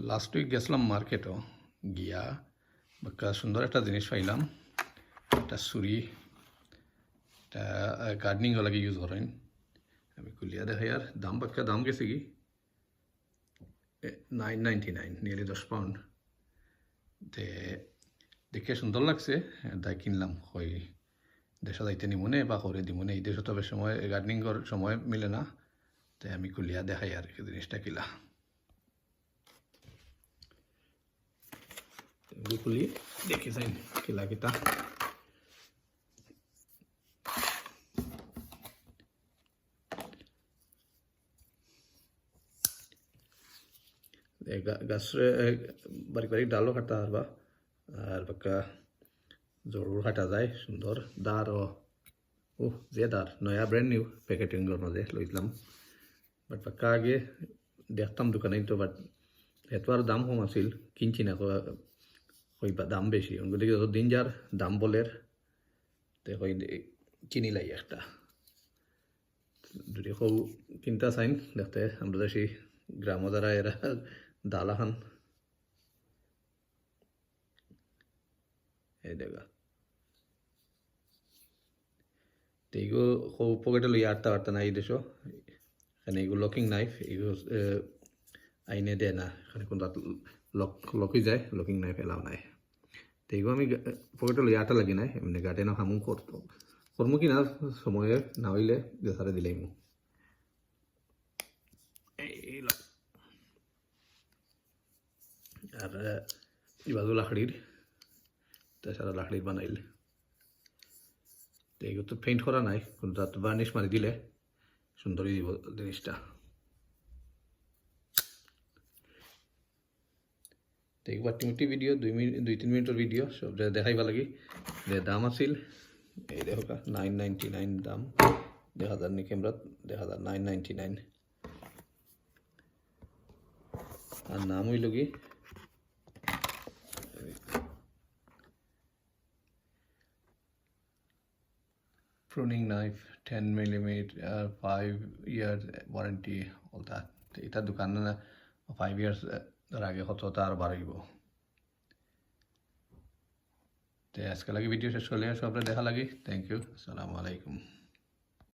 last week গেছিলাম মার্কেটও গিয়া বাক্কা সুন্দর একটা জিনিস পাইলাম একটা ছুরি এটা গার্ডেনিং লাগে ইউজ করেন আমি খুলিয়া দেখাই আর দাম বাক্কা দাম গেছে কি $9.99 নিয়ারলি 10 পাউন্ড তে দেখে সুন্দর লাগছে তাই কিনলাম হয় দেশে যাইতে নিমনে বা করে দিমনে এই দেশে তবে সময় গার্ডেনিং করার সময় মিলে না তাই আমি খুলিয়া দেখাই আর কি জিনিসটা কিলা খুলি দেখে যাই কিলা কিতা গাছরে বারিক বারিক ডালও কাটা পারবা আর বাক্কা জরুর কাটা যায় সুন্দর দার ও যে দার নয়া ব্র্যান্ড নিউ প্যাকেটিংয়ের মধ্যে লইলাম বাট বাক্কা আগে দেখতাম দোকানে তো বাট এত আর দাম কম আছিল কিনছি না কইবা দাম বেশি ওগুলিকে যত দিন যার দাম বলের তে কই কিনি লাই একটা যদি কেউ কিনতে চাইন দেখতে আমরা দেশি গ্রাম দ্বারা এরা ডালা খান এই দেখা তো এইগুলো পকেটে লইয়া আটটা আটটা না এই দেশ এখানে এইগুলো লকিং নাইফ এগুলো আইনে দেয় না এখানে কোন লকি যায় লকিং নাইফ এলাও নাই তো এইগুলো আমি পকেটে লইয়া আটটা লাগি নাই এমনি গার্ডেনও হামু করমু কি না সময়ে না হইলে দেশারে দিলেই মু আর ইবাদু লাকড়ির তাছাড়া লাকড়ির বানাইল তো এগুলো তো পেইন্ট করা নাই কিন্তু তার বার্নিশ মারি দিলে সুন্দরই দিব জিনিসটা তো একবার টিমটি ভিডিও 2-3 মিনিটের ভিডিও সব দেখাইবা লাগি যে দাম আছিল এই দেখো $9.99 দাম দেখা যার নি ক্যামেরা দেখা যার $9.99 আর নাম হইল কি pruning knife 10mm 5 years warranty all that এটা দোকান 5 years এর আগে কত তার বাড়াইব তো আজকে লাগি ভিডিও শেষ করলে সবরে দেখা লাগি থ্যাংক ইউ আসসালামু আলাইকুম